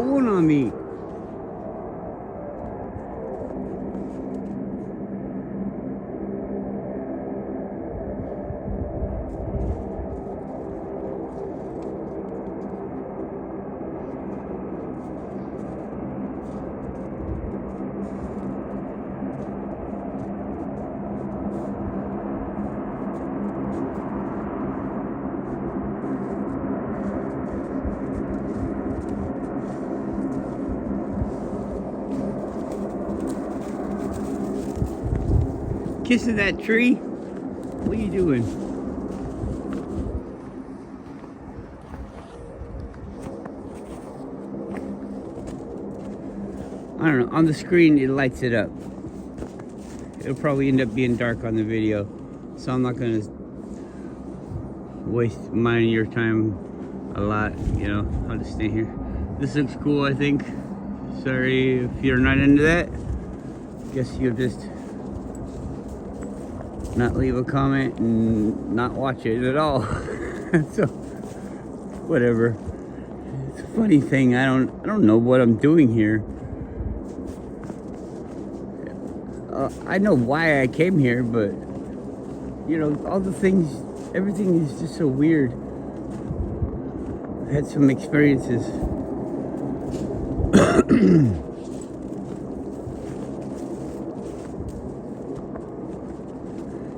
pulling on me. Kissing that tree? What are you doing? I don't know. On the screen, it lights it up. It'll probably end up being dark on the video, so I'm not gonna waste mine and your time a lot. You know, I'll just stay here. This looks cool, I think. Sorry if you're not into that. Guess you'll just not leave a comment and not watch it at all. So whatever. It's a funny thing. I don't know what I'm doing here. I know why I came here, but you know, all the things, everything is just so weird. I've had some experiences.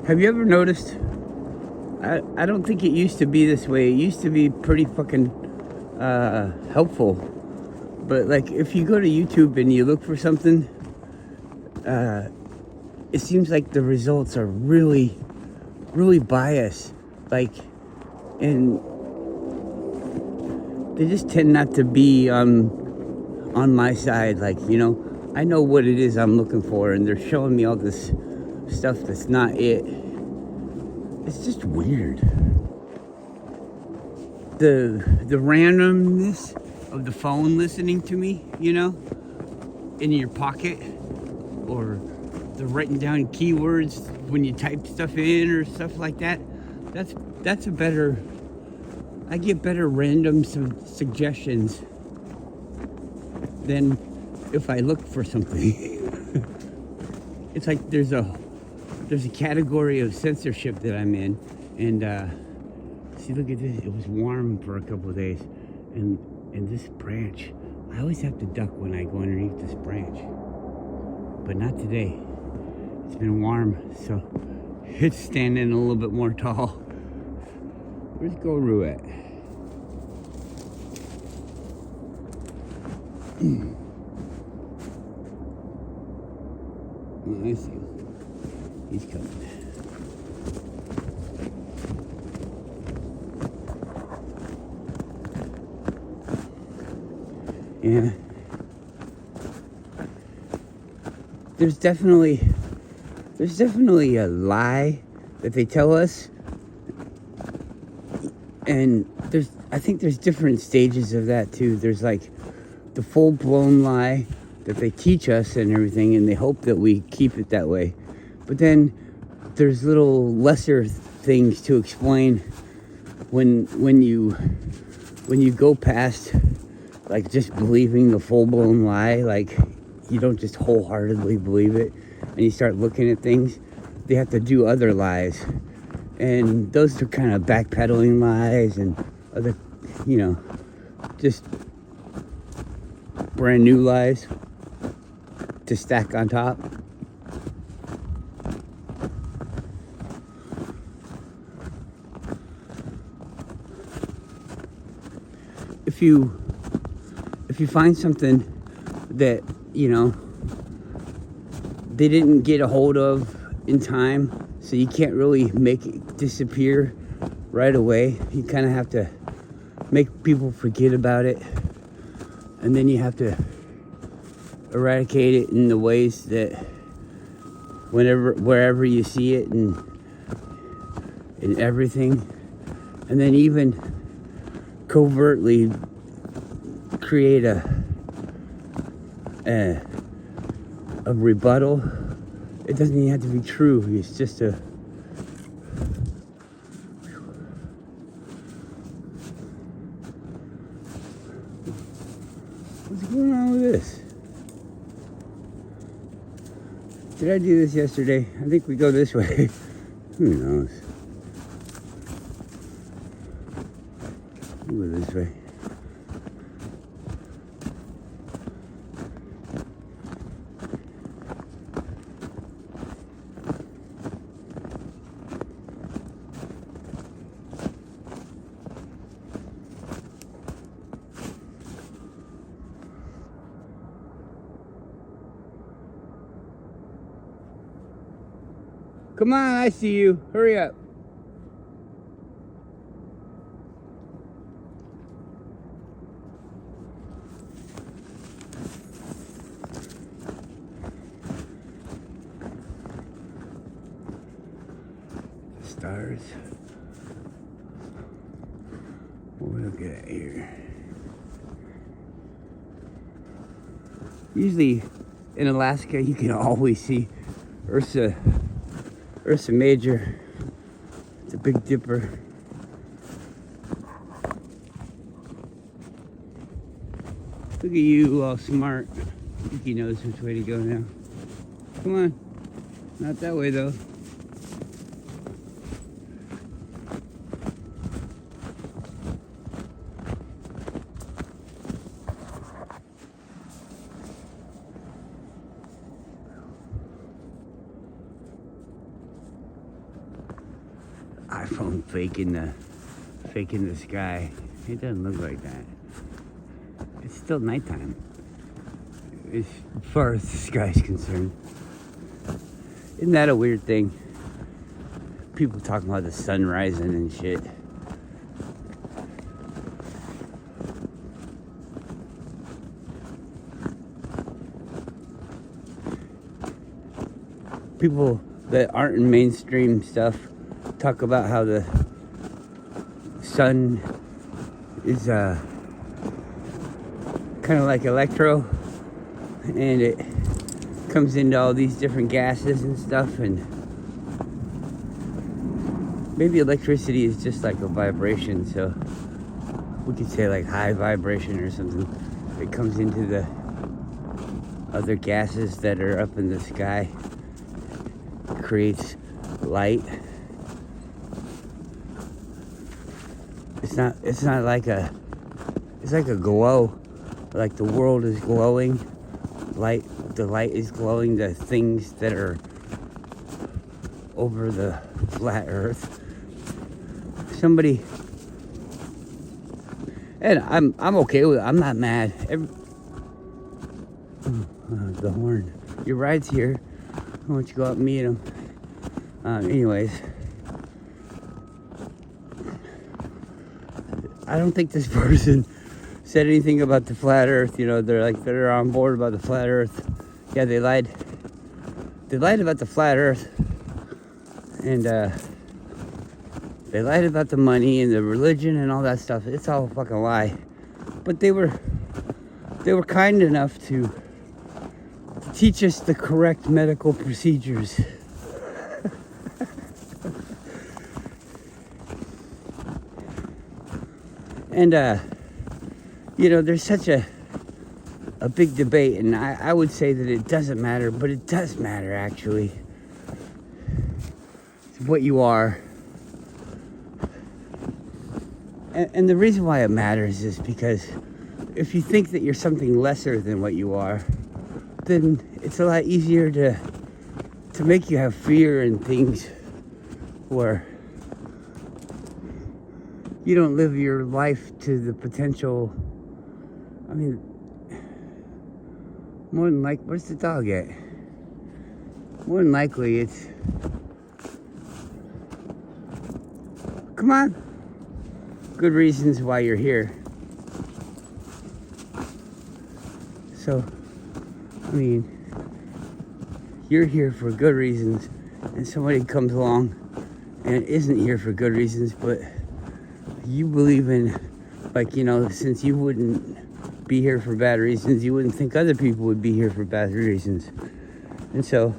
Have you ever noticed? I don't think it used to be this way. It used to be pretty fucking helpful. But like, if you go to YouTube and you look for something, it seems like the results are really, really biased. Like, and they just tend not to be on my side. Like, you know, I know what it is I'm looking for, and they're showing me all this stuff that's not it. It's just weird. The randomness of the phone listening to me, you know, in your pocket, or the writing down keywords when you type stuff in or stuff like that. That's a better. I get better random suggestions than if I look for something. It's like there's a category of censorship that I'm in, and see, look at this. It was warm for a couple of days, and this branch, I always have to duck when I go underneath this branch, but not today. It's been warm, so it's standing a little bit more tall. Where's Guru at? Oh, I see. He's coming. Yeah. There's definitely a lie that they tell us. And I think there's different stages of that too. There's like the full-blown lie that they teach us and everything, and they hope that we keep it that way. But then there's little lesser things to explain when you go past like just believing the full-blown lie. Like, you don't just wholeheartedly believe it, and you start looking at things. They have to do other lies, and those are kind of backpedaling lies and other, you know, just brand new lies to stack on top. If you find something that, you know, they didn't get a hold of in time, so you can't really make it disappear right away. You kind of have to make people forget about it, and then you have to eradicate it in the ways that wherever you see it, and in everything, and then even covertly create a rebuttal. It doesn't even have to be true. It's just a what's Did I do this yesterday? I think we go this way. Who knows? We'll go this way. Come on, I see you. Hurry up. Stars. What we look at here? Usually in Alaska, you can always see Ursa Major, the Big Dipper. Look at you, all smart. I think he knows which way to go now. Come on. Not that way, though. iPhone faking the sky. It doesn't look like that. It's still nighttime, as far as the sky's concerned. Isn't that a weird thing? People talking about the sun rising and shit. People that aren't in mainstream stuff talk about how the sun is kind of like electro, and it comes into all these different gases and stuff, and maybe electricity is just like a vibration, so we could say like high vibration or something. It comes into the other gases that are up in the sky, creates light. It's not like it's like a glow, like the world is glowing. The light is glowing the things that are over the flat earth. Somebody, and I'm okay with it. I'm not mad. The horn. Your ride's here. Why don't you go up and meet him? Anyways, I don't think this person said anything about the flat earth. You know, they're on board about the flat earth. Yeah, they lied. They lied about the flat earth. And they lied about the money and the religion and all that stuff. It's all a fucking lie. But they were kind enough to teach us the correct medical procedures. And you know, there's such a big debate, and I would say that it doesn't matter, but it does matter, actually. It's what you are. And the reason why it matters is because if you think that you're something lesser than what you are, then it's a lot easier to make you have fear and things where you don't live your life to the potential. I mean, more than likely, where's the dog at? More than likely, it's, come on, good reasons why you're here. So, I mean, you're here for good reasons, and somebody comes along and isn't here for good reasons, but you believe in, like, you know, since you wouldn't be here for bad reasons, you wouldn't think other people would be here for bad reasons. And so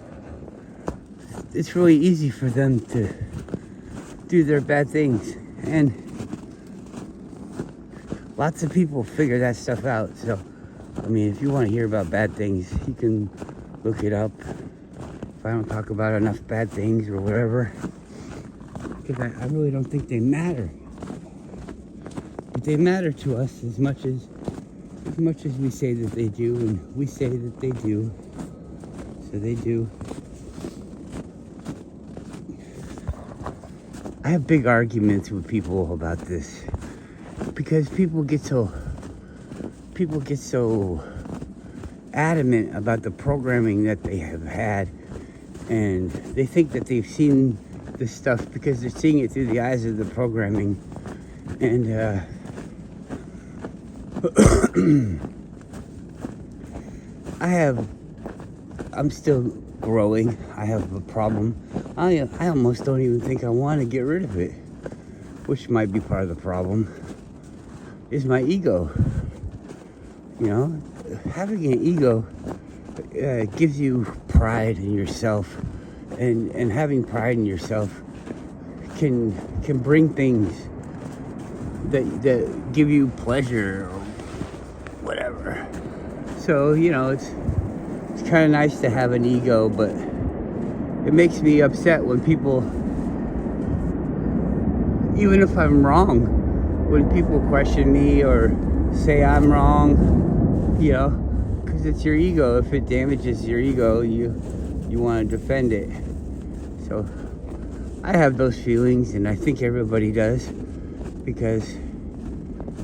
it's really easy for them to do their bad things. And lots of people figure that stuff out. So, I mean, if you want to hear about bad things, you can look it up, if I don't talk about enough bad things or whatever. Because I really don't think they matter. But they matter to us as much as we say that they do, and we say that they do. So they do. I have big arguments with people about this because people get so adamant about the programming that they have had, and they think that they've seen this stuff because they're seeing it through the eyes of the programming. And I'm still growing. I have a problem. I almost don't even think I want to get rid of it, which might be part of the problem, is my ego. You know, having an ego gives you pride in yourself, and having pride in yourself can bring things that give you pleasure or whatever. So, you know, it's kind of nice to have an ego, but it makes me upset when people, even if I'm wrong, when people question me or say I'm wrong, you know, because it's your ego. If it damages your ego, you want to defend it. So I have those feelings, and I think everybody does, because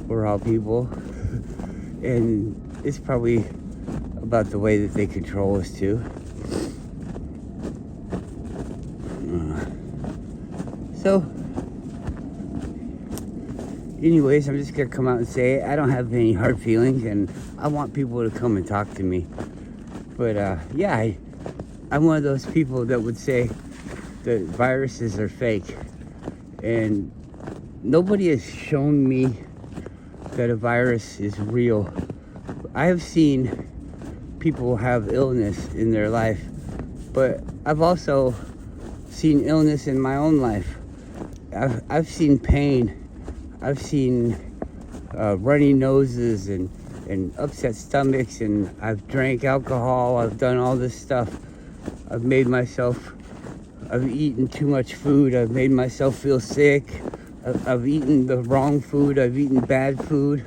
we're all people. And it's probably about the way that they control us too. So anyways, I'm just gonna come out and say it. I don't have any hard feelings, and I want people to come and talk to me. But yeah, I'm one of those people that would say that viruses are fake, and nobody has shown me that a virus is real. I have seen people have illness in their life, but I've also seen illness in my own life. I've seen pain. I've seen runny noses and upset stomachs, and I've drank alcohol. I've done all this stuff. I've eaten too much food. I've made myself feel sick. I've eaten the wrong food. I've eaten bad food.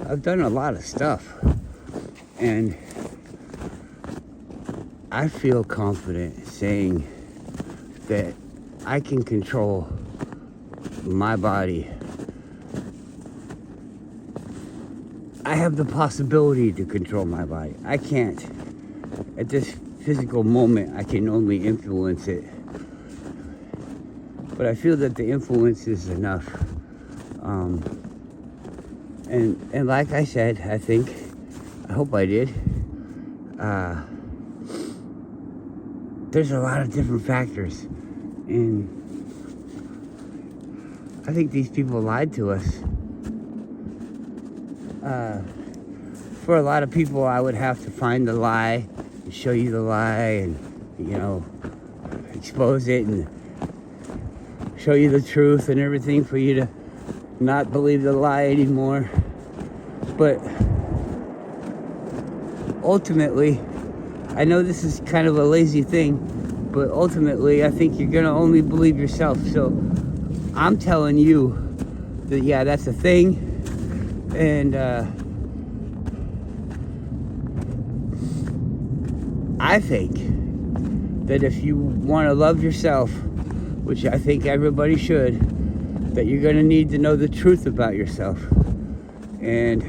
I've done a lot of stuff. And I feel confident saying that I can control my body. I have the possibility to control my body. I can't. At this physical moment, I can only influence it. But I feel that the influence is enough. And like I said, I hope I did. There's a lot of different factors. And I think these people lied to us. For a lot of people, I would have to find the lie and show you the lie and, you know, expose it and show you the truth and everything for you to not believe the lie anymore. But ultimately, I know this is kind of a lazy thing, but ultimately I think you're gonna only believe yourself. So I'm telling you that, yeah, that's a thing. And I think that if you want to love yourself, which I think everybody should, that you're going to need to know the truth about yourself and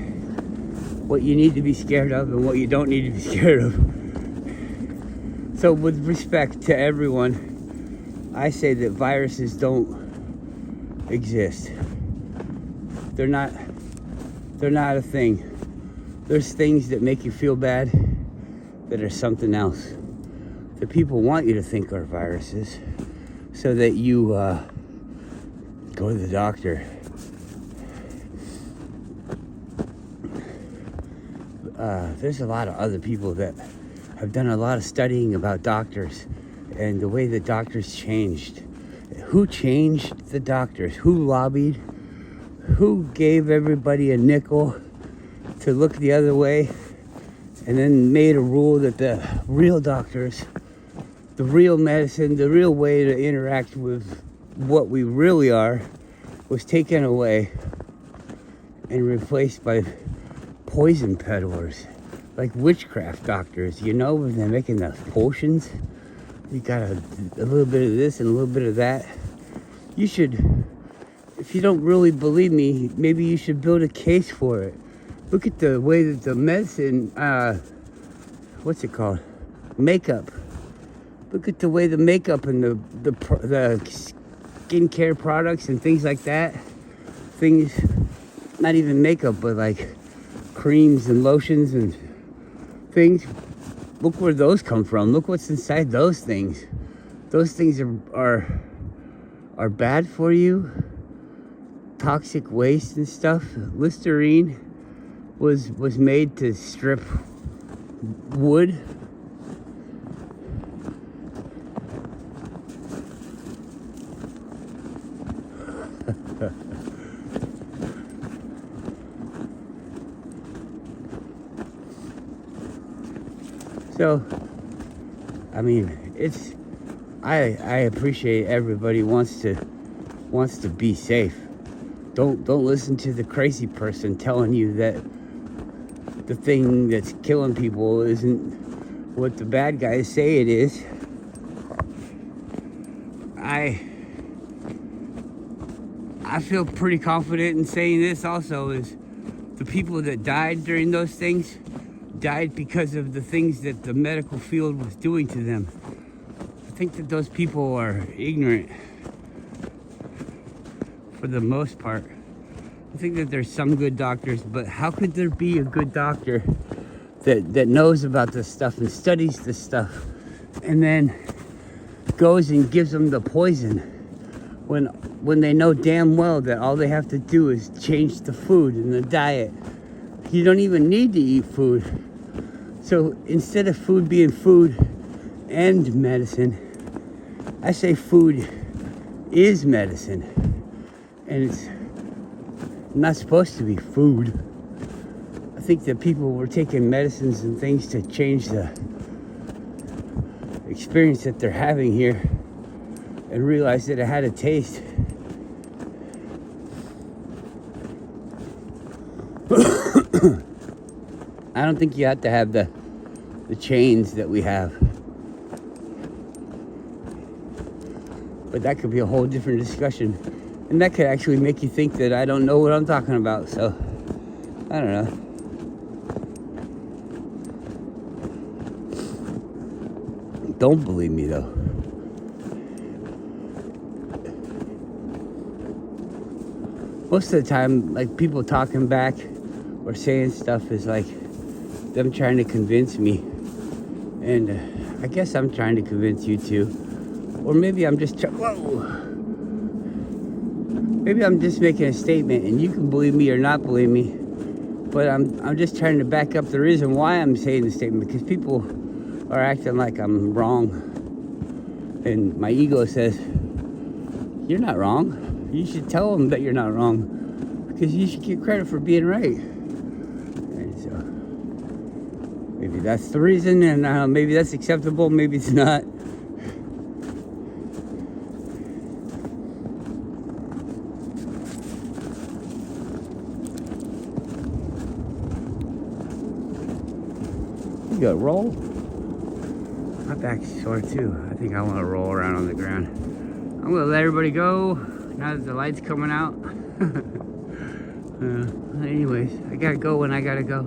what you need to be scared of and what you don't need to be scared of. So with respect to everyone, I say that viruses don't exist. They're not a thing. There's things that make you feel bad that are something else that people want you to think are viruses, so that you go to the doctor. There's a lot of other people that have done a lot of studying about doctors and the way the doctors changed. Who changed the doctors? Who lobbied? Who gave everybody a nickel to look the other way, and then made a rule that the real doctors the real medicine, the real way to interact with what we really are, was taken away and replaced by poison peddlers, like witchcraft doctors, you know, when they're making the potions. You got a little bit of this and a little bit of that. You should, if you don't really believe me, maybe you should build a case for it. Look at the way that the medicine, what's it called? Makeup. Look at the way the makeup and the skincare products and things like that. Things, not even makeup, but like creams and lotions and things. Look where those come from. Look what's inside those things. Those things are bad for you. Toxic waste and stuff. Listerine was made to strip wood. So, I mean, it's, I appreciate everybody wants to be safe. Don't listen to the crazy person telling you that the thing that's killing people isn't what the bad guys say it is. I feel pretty confident in saying this also, is the people that died during those things died because of the things that the medical field was doing to them. I think that those people are ignorant for the most part. I think that there's some good doctors, but how could there be a good doctor that knows about this stuff and studies this stuff and then goes and gives them the poison when they know damn well that all they have to do is change the food and the diet? You don't even need to eat food. So instead of food being food and medicine, I say food is medicine. And it's not supposed to be food. I think that people were taking medicines and things to change the experience that they're having here and realized that it had a taste. I don't think you have to have the chains that we have. But that could be a whole different discussion. And that could actually make you think that I don't know what I'm talking about. So, I don't know. Don't believe me though. Most of the time, like, people talking back or saying stuff is like them trying to convince me. And I guess I'm trying to convince you too. Or maybe I'm just maybe I'm just making a statement and you can believe me or not believe me. But I'm just trying to back up the reason why I'm saying the statement, because people are acting like I'm wrong. And my ego says, you're not wrong. You should tell them that you're not wrong, because you should get credit for being right. And so maybe that's the reason, and maybe that's acceptable, maybe it's not. You got roll? My back's sore too. I think I want to roll around on the ground. I'm gonna let everybody go now that the light's coming out. Anyways, I gotta go when I gotta go.